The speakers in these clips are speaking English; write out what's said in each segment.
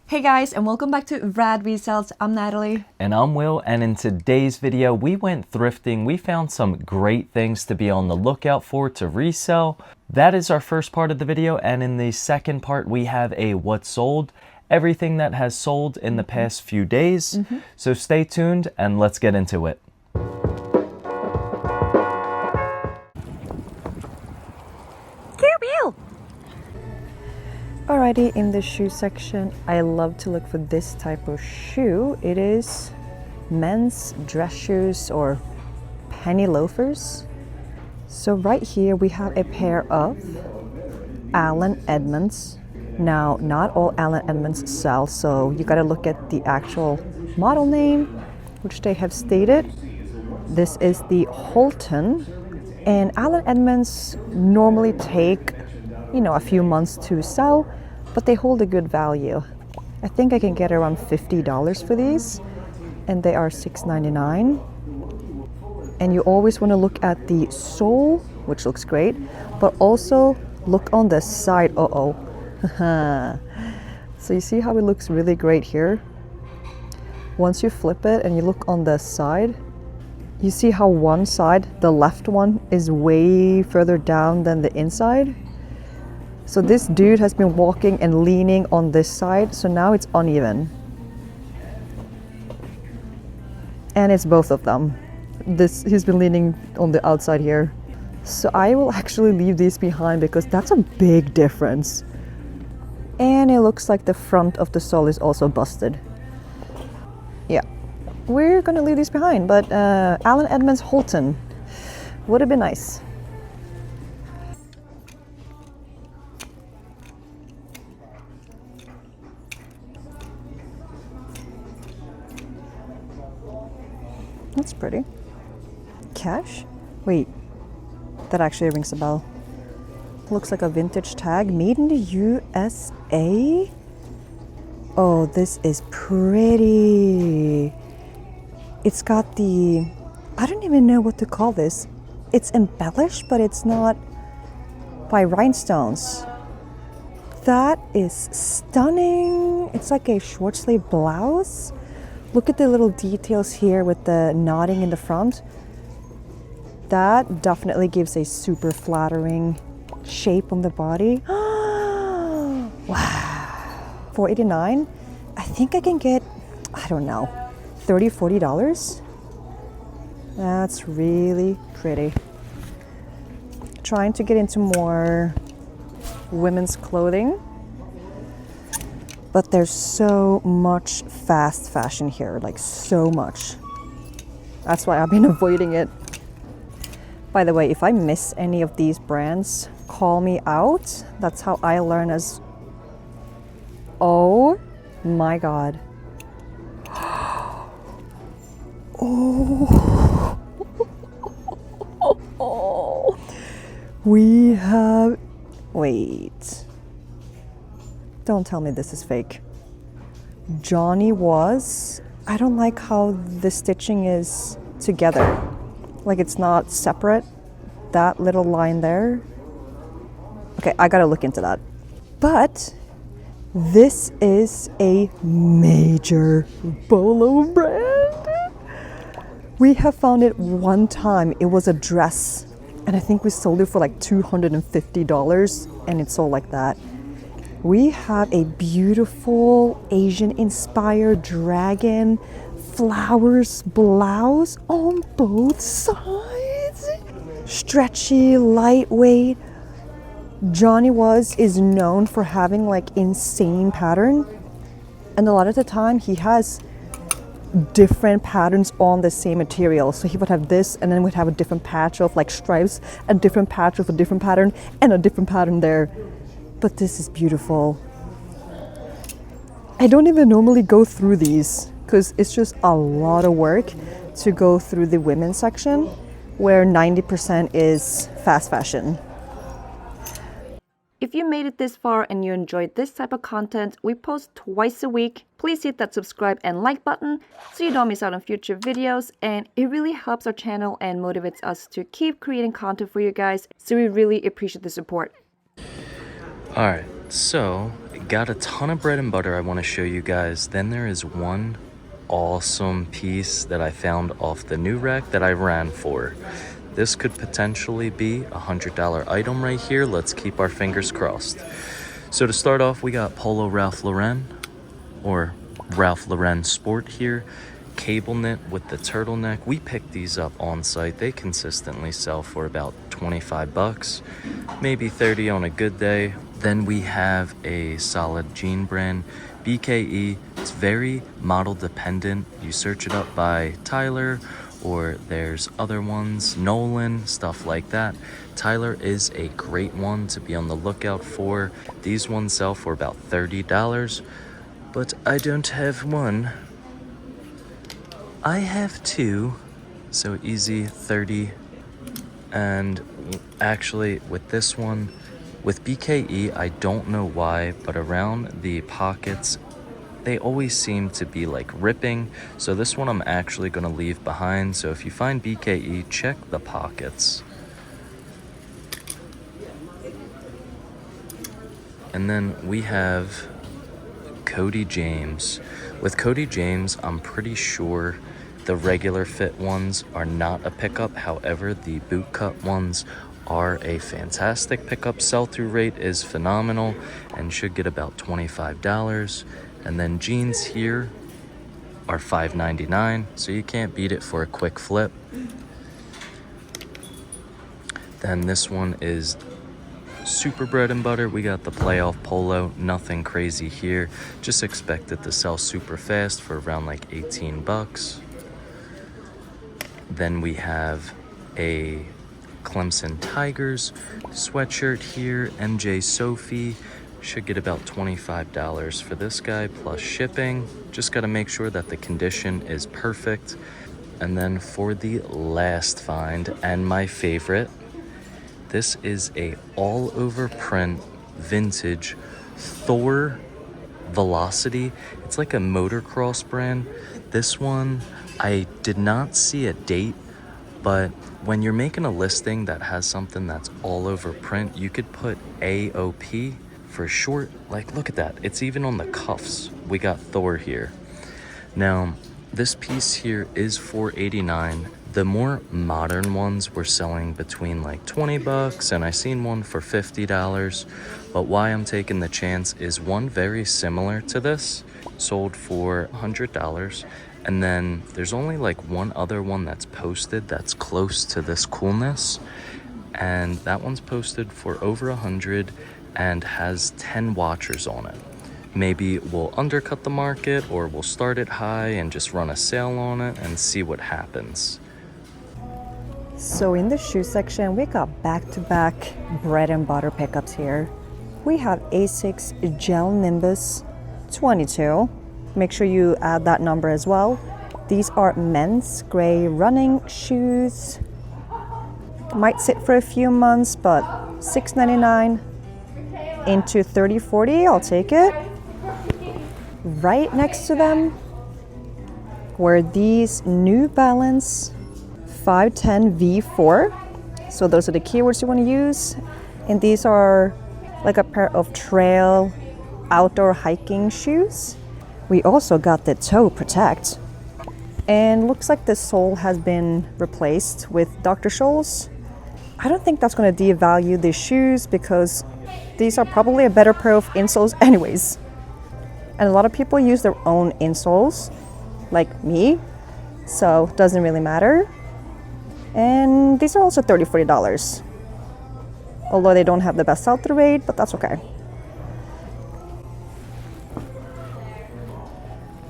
Hey guys, and welcome back to Rad Resells. I'm Natalie. And I'm Will, and in today's video, we went thrifting. We found some great things to be on the lookout for to resell. That is our first part of the video, and in the second part, we have a what sold, everything that has sold in the past few days. So stay tuned, and let's get into it. Alrighty, in the shoe section, I love to look for this type of shoe. It is men's dress shoes or penny loafers. So right here we have a pair of Allen Edmonds. Now, not all Allen Edmonds sell, so you gotta look at the actual model name, which they have stated. This is the Holton, and Allen Edmonds normally take a few months to sell, but they hold a good value. I think I can get around $50 for these, and they are $6.99. And you always want to look at the sole, which looks great, but also look on the side. So you see how it looks really great here? Once you flip it and you look on the side, you see how one side, the left one, is way further down than the inside. So this dude has been walking and leaning on this side, so now it's uneven. And it's both of them. He's been leaning on the outside here. So I will actually leave these behind because that's a big difference. And it looks like the front of the sole is also busted. Yeah, we're gonna leave these behind, but Allen Edmonds Holton would have been nice. That's pretty. Cash? Wait, that actually rings a bell. Looks like a vintage tag, made in the USA. Oh, this is pretty. It's got I don't even know what to call this. It's embellished, but it's not by rhinestones. That is stunning. It's like a short sleeve blouse. Look at the little details here with the knotting in the front. That definitely gives a super flattering shape on the body. Wow. $4.89. I think I can get, I don't know, $30, $40. That's really pretty. Trying to get into more women's clothing. But there's so much fast fashion here, like so much. That's why I've been avoiding it. By the way, if I miss any of these brands, call me out. That's how I learn as... Oh my God. Oh. We have... Wait. Don't tell me this is fake. Johnny Was. I don't like how the stitching is together. Like it's not separate. That little line there. Okay, I gotta look into that. But this is a major Bolo brand. We have found it one time. It was a dress. And I think we sold it for like $250 and it sold like that. We have a beautiful Asian-inspired dragon flowers blouse on both sides. Stretchy, lightweight. Johnny Was is known for having like insane pattern. And a lot of the time he has different patterns on the same material. So he would have this and then would have a different patch of like stripes, a different patch of a different pattern, and a different pattern there. But this is beautiful. I don't even normally go through these because it's just a lot of work to go through the women's section where 90% is fast fashion. If you made it this far and you enjoyed this type of content, we post twice a week. Please hit that subscribe and like button so you don't miss out on future videos, and it really helps our channel and motivates us to keep creating content for you guys, so we really appreciate the support. All right, so got a ton of bread and butter I want to show you guys. Then there is one awesome piece that I found off the new rack that I ran for. This could potentially be a $100 item right here. Let's keep our fingers crossed. So to start off, we got Polo Ralph Lauren, or Ralph Lauren Sport here. Cable knit with the turtleneck. We picked these up on site. They consistently sell for about 25 bucks, maybe 30 on a good day. Then we have a solid jean brand, BKE. It's very model dependent. You search it up by Tyler, or there's other ones, Nolan, stuff like that. Tyler is a great one to be on the lookout for. These ones sell for about $30, but I don't have one. I have two, so easy 30. And actually with this one, with BKE, I don't know why, but around the pockets, they always seem to be like ripping. So this one I'm actually gonna leave behind. So if you find BKE, check the pockets. And then we have Cody James. With Cody James, I'm pretty sure the regular fit ones are not a pickup. However, the boot cut ones are a fantastic pickup. Sell-through rate is phenomenal and should get about $25. And then jeans here are $5.99, so you can't beat it for a quick flip. Then this one is super bread and butter. We got the playoff polo, nothing crazy here. Just expect it to sell super fast for around like 18 bucks. Then we have a Clemson Tigers sweatshirt here, MJ Sophie. Should get about $25 for this guy plus shipping. Just got to make sure that the condition is perfect. And then for the last find, and my favorite, this is a all over print vintage Thor Velocity. It's like a motocross brand. This one, I did not see a date, but when you're making a listing that has something that's all over print, you could put AOP for short. Like, look at that. It's even on the cuffs. We got Thor here. Now, this piece here is $4.89. The more modern ones were selling between like 20 bucks, and I seen one for $50. But why I'm taking the chance is one very similar to this sold for $100. And then there's only like one other one that's posted that's close to this coolness. And that one's posted for over 100 and has 10 watchers on it. Maybe we'll undercut the market, or we'll start it high and just run a sale on it and see what happens. So in the shoe section, we got back-to-back bread and butter pickups here. We have Asics Gel Nimbus 22. Make sure you add that number as well. These are men's gray running shoes. Might sit for a few months, but $6.99 into $30-$40, I'll take it. Right next to them were these New Balance 510 V4. So those are the keywords you want to use. And these are like a pair of trail outdoor hiking shoes. We also got the Toe Protect. And looks like the sole has been replaced with Dr. Scholl's. I don't think that's going to devalue these shoes because these are probably a better pair of insoles anyways. And a lot of people use their own insoles, like me, so it doesn't really matter. And these are also $30-$40. Although they don't have the best sell-through rate, but that's okay.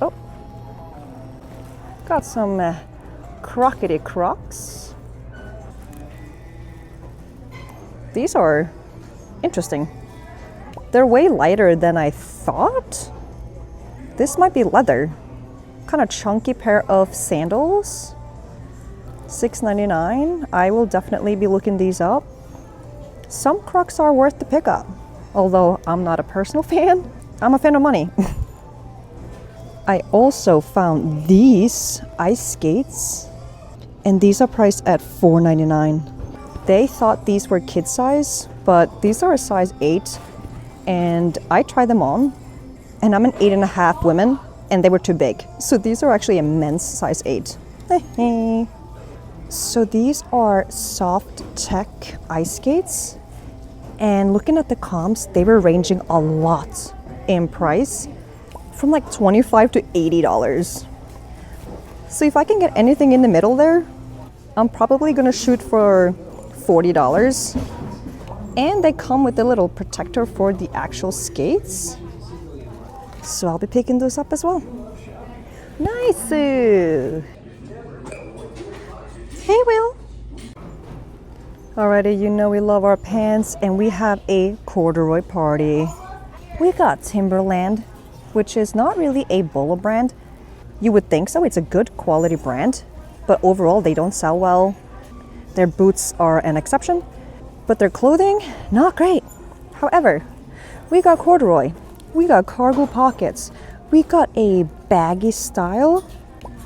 Oh, got some crockety Crocs. These are interesting. They're way lighter than I thought. This might be leather. Kind of chunky pair of sandals. $6.99. I will definitely be looking these up. Some Crocs are worth the pickup. Although I'm not a personal fan, I'm a fan of money. I also found these ice skates, and these are priced at $4.99. They thought these were kid size, but these are a size 8, and I tried them on, and I'm an 8.5 women, and they were too big. So these are actually a men's size 8. So these are soft tech ice skates, and looking at the comps, they were ranging a lot in price, from like $25 to $80. So if I can get anything in the middle there, I'm probably gonna shoot for $40. And they come with a little protector for the actual skates. So I'll be picking those up as well. Nice. Hey, Will. Alrighty, you know we love our pants, and we have a corduroy party. We got Timberland, which is not really a Bolo brand. You would think so, it's a good quality brand, but overall they don't sell well. Their boots are an exception, but their clothing, not great. However, we got corduroy, we got cargo pockets, we got a baggy style.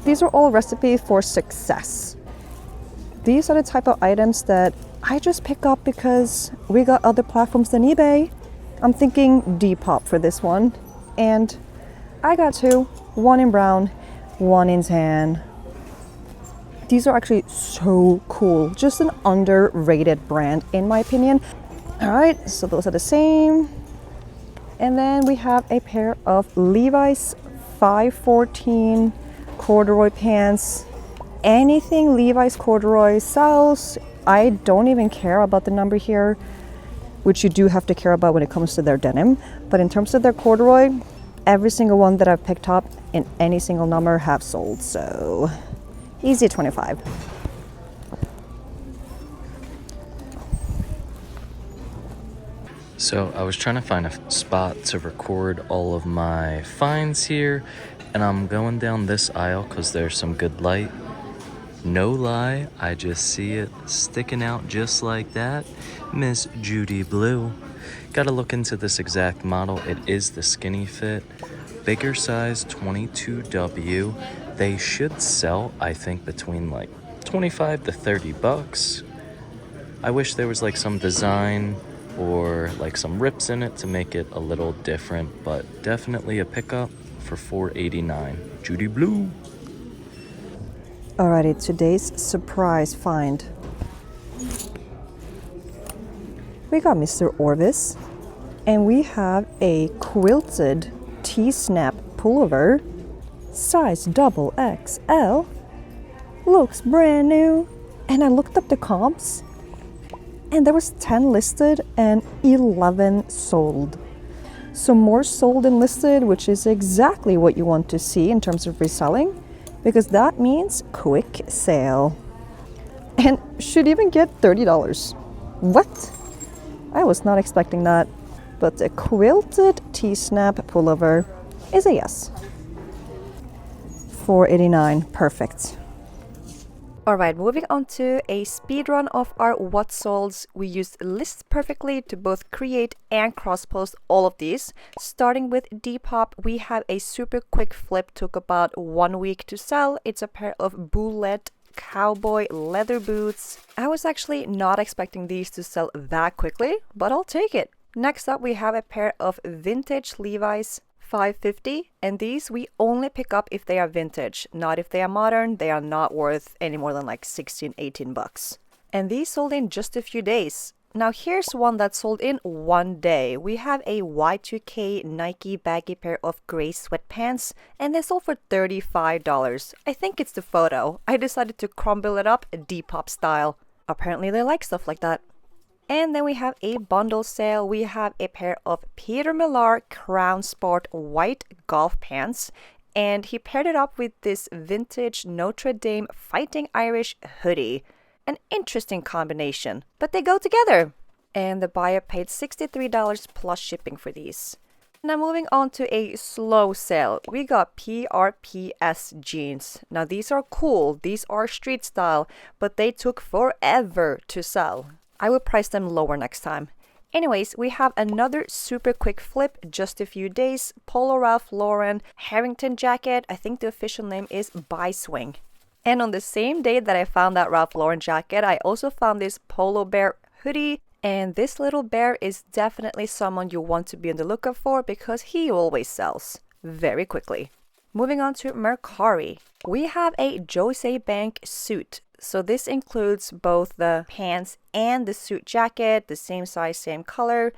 These are all recipes for success. These are the type of items that I just pick up because we got other platforms than eBay. I'm thinking Depop for this one. And I got 2, one in brown, one in tan. These are actually so cool. Just an underrated brand in my opinion. All right, so those are the same. And then we have a pair of Levi's 514 corduroy pants. Anything Levi's corduroy sells, I don't even care about the number here, which you do have to care about when it comes to their denim. But in terms of their corduroy, every single one that I've picked up in any single number have sold. So easy 25. So I was trying to find a spot to record all of my finds here, and I'm going down this aisle because there's some good light. No lie, I just see it sticking out just like that. Miss Judy Blue. Gotta look into this exact model. It is the skinny fit. Bigger size 22W. They should sell, I think, between like 25 to 30 bucks. I wish there was like some design or like some rips in it to make it a little different, but definitely a pickup for $4.89. Judy Blue. Alrighty, today's surprise find. We got Mr. Orvis, and we have a quilted T-snap pullover, size XXL. Looks brand new. And I looked up the comps, and there was 10 listed and 11 sold. So more sold than listed, which is exactly what you want to see in terms of reselling, because that means quick sale. And should even get $30. What? I was not expecting that. But the quilted T-snap pullover is a yes. $4.89, perfect. Alright, moving on to a speed run of our what solds. We used lists perfectly to both create and cross-post all of these. Starting with Depop, we have a super quick flip, took about 1 week to sell. It's a pair of boulette cowboy leather boots. I was actually not expecting these to sell that quickly, but I'll take it. Next up, we have a pair of vintage Levi's 550, and these we only pick up if they are vintage, not if they are modern. They are not worth any more than like 16-18 bucks. And these sold in just a few days. Now here's one that sold in 1 day. We have a Y2K Nike baggy pair of gray sweatpants, and they sold for $35. I think it's the photo. I decided to crumble it up Depop style. Apparently they like stuff like that. And then we have a bundle sale. We have a pair of Peter Millar Crown Sport white golf pants, and he paired it up with this vintage Notre Dame Fighting Irish hoodie. An interesting combination, but they go together. And the buyer paid $63 plus shipping for these. Now moving on to a slow sale. We got PRPS jeans. Now these are cool. These are street style, but they took forever to sell. I will price them lower next time. Anyways, we have another super quick flip, just a few days. Polo Ralph Lauren Harrington jacket. I think the official name is By Swing. And on the same day that I found that Ralph Lauren jacket, I also found this Polo Bear hoodie. And this little bear is definitely someone you want to be on the lookout for because he always sells very quickly. Moving on to Mercari. We have a Jose Bank suit. So this includes both the pants and the suit jacket, the same size, same color.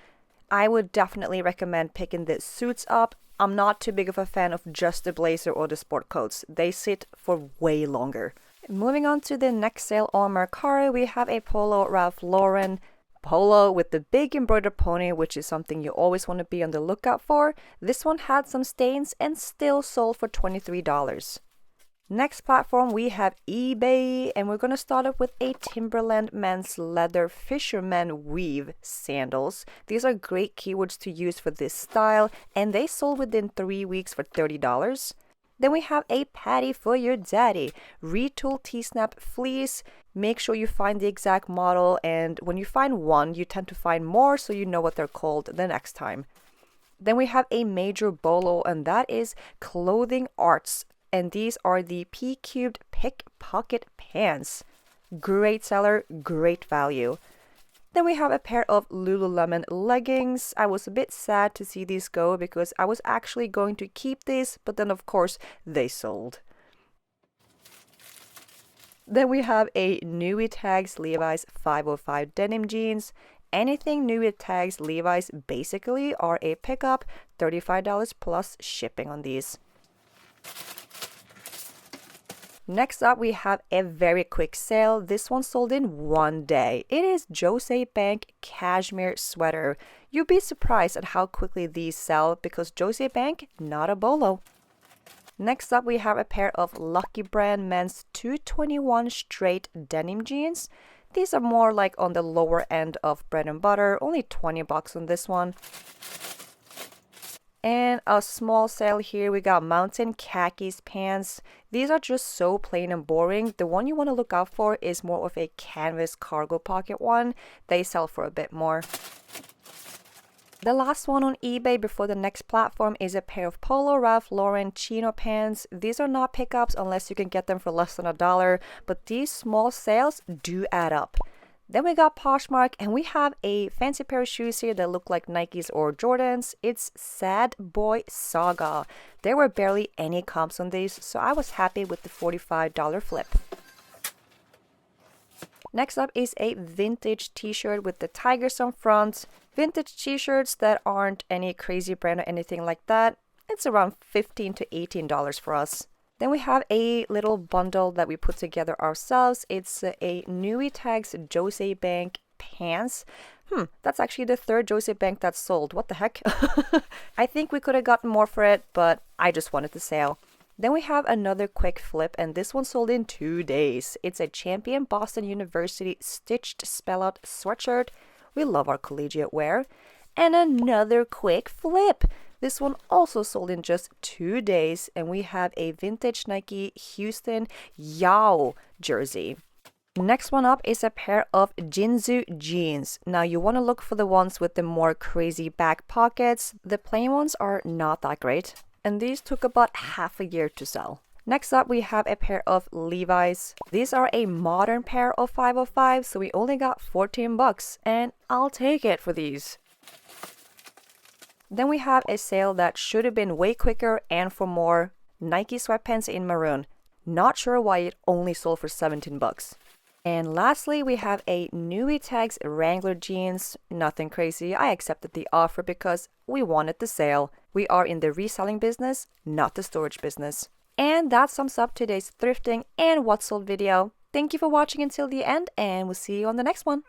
I would definitely recommend picking the suits up. I'm not too big of a fan of just the blazer or the sport coats. They sit for way longer. Moving on to the next sale on Mercari, we have a Polo Ralph Lauren polo with the big embroidered pony, which is something you always want to be on the lookout for. This one had some stains and still sold for $23. Next platform, we have eBay, and we're going to start off with a Timberland men's leather fisherman weave sandals. These are great keywords to use for this style, and they sold within 3 weeks for $30. Then we have a Patty for your daddy, retool T-snap fleece. Make sure you find the exact model, and when you find one, you tend to find more so you know what they're called the next time. Then we have a major bolo, and that is clothing arts. And these are the P-cubed pickpocket pants. Great seller, great value. Then we have a pair of Lululemon leggings. I was a bit sad to see these go because I was actually going to keep these, but then of course they sold. Then we have a Nui Tags Levi's 505 denim jeans. Anything Nui Tags Levi's basically are a pickup, $35 plus shipping on these. Next up, we have a very quick sale. This one sold in 1 day. It is Jose Bank cashmere sweater. You'd be surprised at how quickly these sell because Jose Bank, not a bolo. Next up, we have a pair of Lucky Brand men's 221 straight denim jeans. These are more like on the lower end of bread and butter, only $20 on this one. And a small sale here, we got Mountain Khakis pants. These are just so plain and boring. The one you want to look out for is more of a canvas cargo pocket one. They sell for a bit more. The last one on eBay before the next platform is a pair of Polo Ralph Lauren chino pants. These are not pickups unless you can get them for less than $1, but these small sales do add up. Then we got Poshmark, and we have a fancy pair of shoes here that look like Nikes or Jordans. It's Sad Boy Saga. There were barely any comps on these, so I was happy with the $45 flip. Next up is a vintage t-shirt with the tigers on front. Vintage t-shirts that aren't any crazy brand or anything like that. It's around $15 to $18 for us. Then we have a little bundle that we put together ourselves. It's a Nui Tags Jose Bank pants. That's actually the third Jose Bank that's sold. What the heck? I think we could have gotten more for it, but I just wanted the sale. Then we have another quick flip, and this one sold in 2 days. It's a Champion Boston University stitched spell-out sweatshirt. We love our collegiate wear. And another quick flip. This one also sold in just 2 days, and we have a vintage Nike Houston Yao jersey. Next one up is a pair of Jinzu jeans. Now you want to look for the ones with the more crazy back pockets. The plain ones are not that great, and these took about half a year to sell. Next up, we have a pair of Levi's. These are a modern pair of 505, so we only got $14, and I'll take it for these. Then we have a sale that should have been way quicker and for more. Nike sweatpants in maroon. Not sure why it only sold for $17. And lastly, we have a Nui Tags Wrangler jeans. Nothing crazy. I accepted the offer because we wanted the sale. We are in the reselling business, not the storage business. And that sums up today's thrifting and what sold video. Thank you for watching until the end, and we'll see you on the next one.